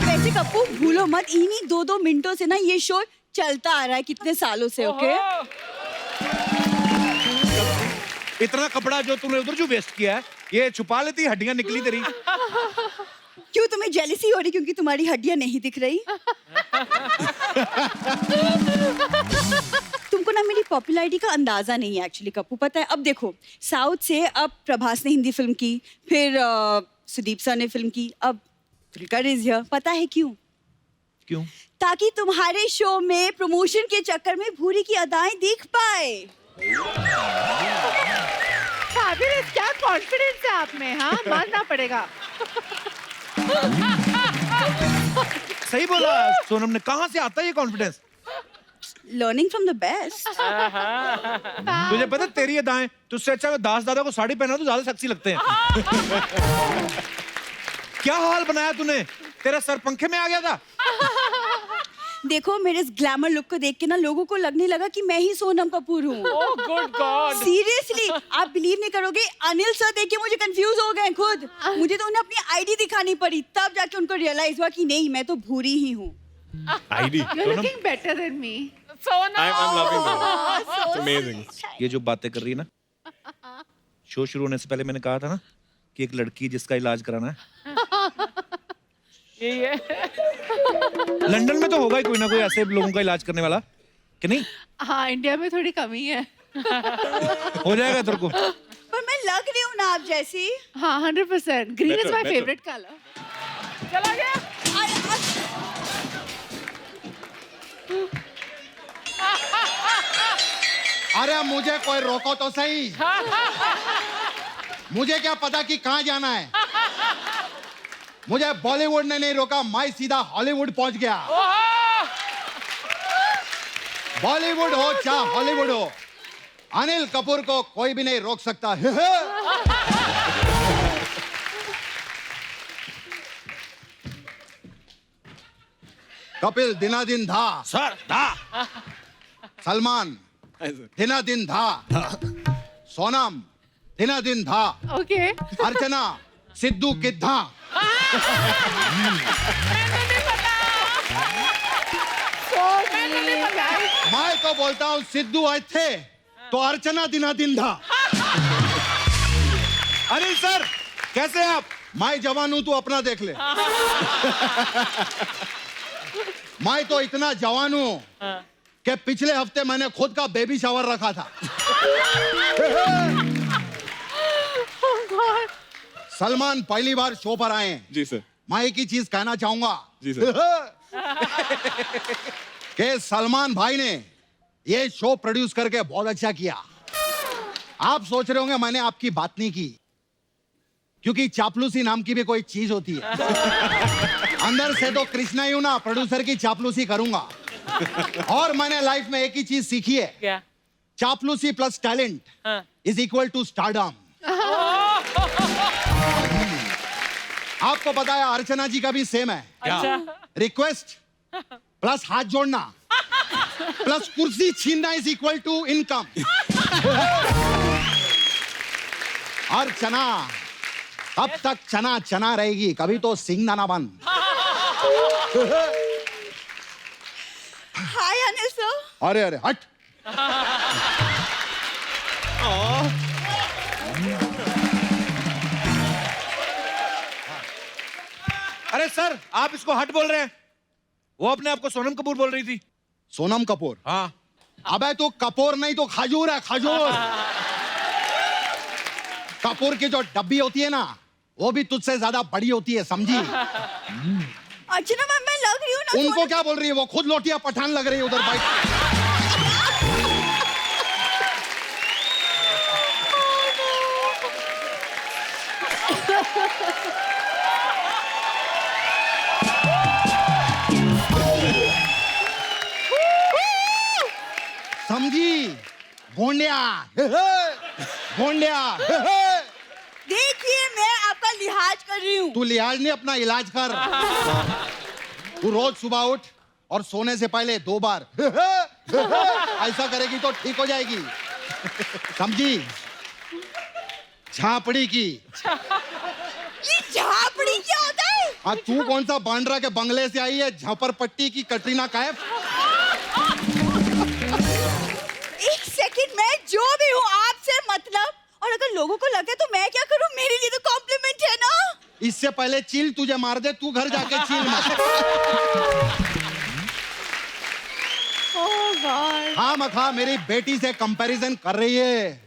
वैसे कपूर भूलो मत, इन्हीं 2-2 मिनटों से ना ये शो चलता आ रहा है कितने सालों से. ओके इतना कपड़ा जो तूने उधर जो वेस्ट किया है, ये छुपा लेती, हड्डियां निकली तेरी. क्यों तुम्हें जेलसी हो रही क्योंकि तुम्हारी हड्डियां नहीं दिख रही? तुमको ना मेरी पॉपुलैरिटी का अंदाजा नहीं है एक्चुअली कपूर. पता है, अब देखो साउथ से अब प्रभास ने हिंदी फिल्म की, फिर सुदीप सर ने फिल्म की, अब दुलकर इज हियर. पता है क्यों? क्यों? ताकि तुम्हारे शो में प्रमोशन के चक्कर में भूरी की अदाएं दिख पाए. Fabulous, क्या कॉन्फिडेंस है आप में. हाँ, मानना पड़ेगा. सही बोला सोनम ने. कहाँ से आता है ये confidence? Learning from the best. तुझे पता तेरी अदाएं, तुझसे अच्छा दास दादा को साड़ी पहना तो ज्यादा सेक्सी लगते हैं. क्या हाल बनाया तूने? तेरा सर पंखे में आ गया था. देखो मेरे इस ग्लैमर लुक को देख के ना लोगों को लगने लगा कि मैं ही सोनम कपूर हूँ. Oh, good God. सीरियसली आप बिलीव नहीं करोगे, अनिल सर देख के मुझे कंफ्यूज हो गए खुद. मुझे तो उन्हें अपनी आईडी दिखानी पड़ी, तब जाके उनको रियलाइज हुआ कि नहीं मैं तो भूरी ही हूँ. ID. You're looking better than me. I'm loving that. It's amazing. ये जो बातें कर रही है ना, शो शुरू होने से पहले मैंने कहा था ना कि एक लड़की जिसका इलाज कराना है. यही है. लंदन में तो होगा ही कोई ना कोई ऐसे लोगों का इलाज करने वाला, कि नहीं? हाँ, इंडिया में थोड़ी कमी है. हो जाएगा तेरे को. पर मैं लग रही हूँ ना आप जैसी. हाँ, 100%. Green is my Better. favorite color. चला गया. अरे मुझे कोई रोको तो सही. मुझे क्या पता कि कहाँ जाना है. मुझे बॉलीवुड ने नहीं रोका, मैं सीधा हॉलीवुड पहुंच गया. बॉलीवुड हो चाहे हॉलीवुड हो, अनिल कपूर को कोई भी नहीं रोक सकता. कपिल दिनादिन धा. सर दा. सलमान दिनादिन धा. सोनम दिनादिन धा. Okay. अर्चना सिद्धू किद्धा. मैं तो बोलता हूँ सिद्धू आज थे तो अर्चना दिनादिन था. अनिल सर कैसे हैं आप? मैं जवान हूं, तू अपना देख ले. मैं तो इतना जवान हूं कि पिछले हफ्ते मैंने खुद का बेबी शावर रखा था. सलमान पहली बार शो पर आए हैं. जी सर. मैं एक ही चीज कहना चाहूंगा. जी सर. कि सलमान भाई ने ये शो प्रोड्यूस करके बहुत अच्छा किया. आप सोच रहे होंगे मैंने आपकी बात नहीं की, क्योंकि चापलूसी नाम की भी कोई चीज होती है. अंदर से तो कृष्णा ही हूं ना, प्रोड्यूसर की चापलूसी करूंगा. और मैंने लाइफ में एक ही चीज सीखी है. क्या? चापलूसी plus talent is equal to stardom. आपको पता है अर्चना जी का भी सेम है. अच्छा. रिक्वेस्ट प्लस हाथ जोड़ना प्लस कुर्सी छीनना इज इक्वल टू इनकम. और चना तब तक चना चना रहेगी, कभी तो सिंगदाना बन. हाय अनिल सर। अरे अरे हट। अरे सर, आप इसको हट बोल रहे हैं, वो अपने आप को सोनम कपूर बोल रही थी। सोनम कपूर? हाँ। अबे तू कपूर नहीं तो खजूर है, खजूर। कपूर की जो डब्बी होती है ना, वो भी तुझसे ज्यादा बड़ी होती है, समझी? अर्चना मैम, मैं लग रही हूँ ना? उनको क्या बोल रही है, वो खुद लोटिया पठान लग रही है उधर बाइक। समझी? भोंडिया, भोंडिया। देखिए, मैं आपका लिहाज कर रही हूँ। तू लिहाज नहीं, अपना इलाज कर। तू रोज सुबह उठ और सोने से पहले 2 बार ऐसा करेगी तो ठीक हो जाएगी, समझी? झापड़ी की। ये झापड़ी क्या होता है? आज तू कौन सा बांद्रा के बंगले से आई है, झपरपट्टी की कटरीना कैफ? एक सेकंड, मैं जो भी हूँ आपसे मतलब, और अगर लोगों को लगे तो मैं क्या करूँ? मेरे लिए तो कॉम्प्लीमेंट है ना। इससे पहले चील तुझे मार दे, तू घर जाके चील मार। Oh God. हाँ मखा मेरी बेटी से कंपैरिजन कर रही है।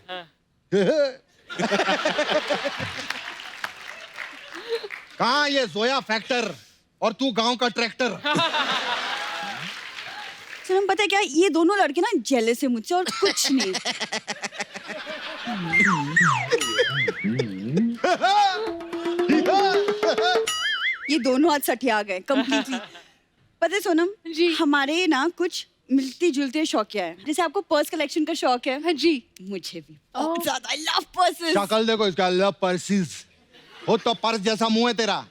कहाँ ये जोया फैक्टर और तू गांव का ट्रैक्टर। सर, हम पता है क्या, ये दोनों लड़के ना जेलस है मुझसे और कुछ नहीं। ये दोनों आज सठिया गए कंप्लीटली। पता है सोनम जी, हमारे ना कुछ मिलती जुलती शौकिया है। जैसे आपको पर्स कलेक्शन का शौक है। हाँ जी, मुझे भी बहुत ज्यादा। I love purses. शक्ल देखो इसका, लव पर्सिस। हो तो पर्स जैसा मुंह है तेरा,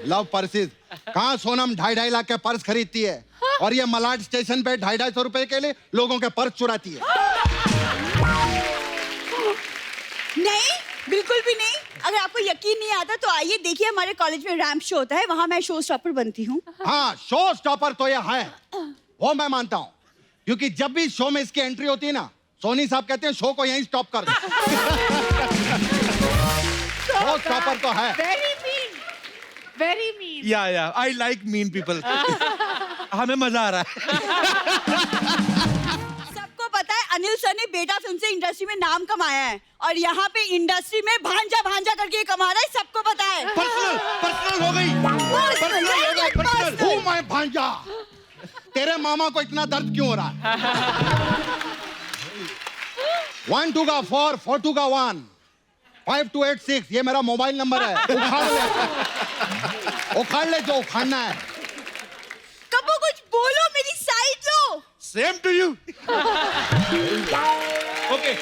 लव पर्सिस। कहाँ सोनम 2.5 लाख के पर्स खरीदती है और ये मलाड स्टेशन पे 250 रुपए के लिए लोगों के पर्स चुराती है। नहीं, बिल्कुल भी नहीं। अगर आपको यकीन नहीं आता तो आइए देखिए, हमारे कॉलेज में रैंप शो होता है, वहाँ मैं शो स्टॉपर बनती हूँ। हाँ, शो स्टॉपर तो ये है, वो मैं मानता हूँ, क्योंकि जब भी शो में इसकी एंट्री होती है ना, सोनी साहब कहते हैं शो को यहीं स्टॉप कर दो। शो स्टॉपर तो है। very mean, very mean. या आई लाइक मीन पीपल। हमें मजा आ रहा है। सबको पता है अनिल सर ने बेटा फिल्म से इंडस्ट्री में नाम कमाया है, और यहाँ पे इंडस्ट्री में भांजा भांजा करके कमा रहा है, सबको पता है। पर्सनल हो गई। पर्सनल हूँ मैं भांजा। तेरे मामा को इतना दर्द क्यों हो रहा है? 1 2 का 4 4 2 का 1 5 2 8 6 ये मेरा मोबाइल नंबर है। उखाड़ ले जो उखाड़ना है। कबो कुछ बोलो, मेरी साइड लो। Same to you. Okay.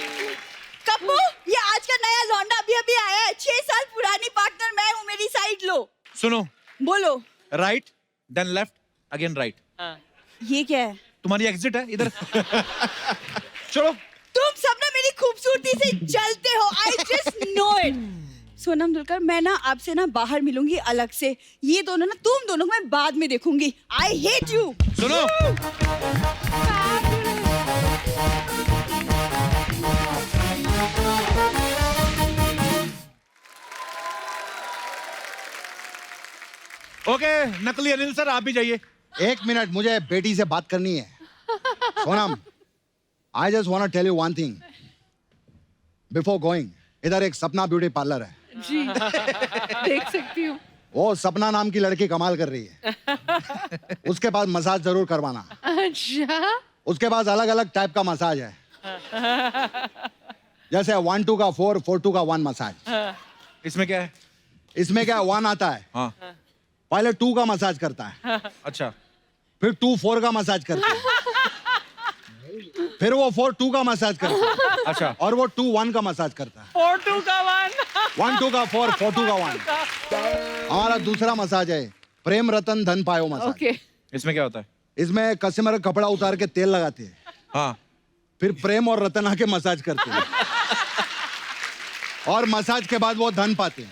Kappu, ये आज का नया लौंडा अभी अभी आया है, 6 साल पुरानी पार्टनर मैं हूँ, मेरी साइड लो। सुनो, बोलो। Right then left again right. ये क्या है? तुम्हारी एग्जिट है इधर। चलो। तुम सब ना मेरी खूबसूरती से जलते हो, I just know it. Sonam Dulquer, मैं ना आपसे ना बाहर मिलूंगी अलग से। ये दोनों ना, तुम दोनों को मैं बाद में देखूंगी। I hate you. सुनो, ओके नकली अनिल सर आप भी जाइए। 1 मिनट, मुझे बेटी से बात करनी है। Sonam, I just want to tell you one thing before going. इधर एक सपना ब्यूटी पार्लर है जी, देख सकती हूँ। वो सपना नाम की लड़की कमाल कर रही है। उसके पास मसाज जरूर करवाना। अच्छा, उसके पास अलग अलग टाइप का मसाज है, जैसे 1 2 का 4 4 2 का 1 मसाज। इसमें क्या है? इसमें क्या 1 आता है, हाँ पहले 2 का मसाज करता है, अच्छा, फिर 2 4 का मसाज करता है, फिर वो 4 2 का मसाज करता है, अच्छा, और वो 2 1 का मसाज करता है। 4 2 का 1 1 2 का 4 4 2 का 1। हमारा दूसरा मसाज है प्रेम रतन धन पायो मसाज। ओके। इसमें क्या होता है? इसमें कस्टमर कपड़ा उतार के तेल लगाते हैं, हाँ फिर प्रेम और रतन आके मसाज करते हैं, और मसाज के बाद वो धन पाते हैं।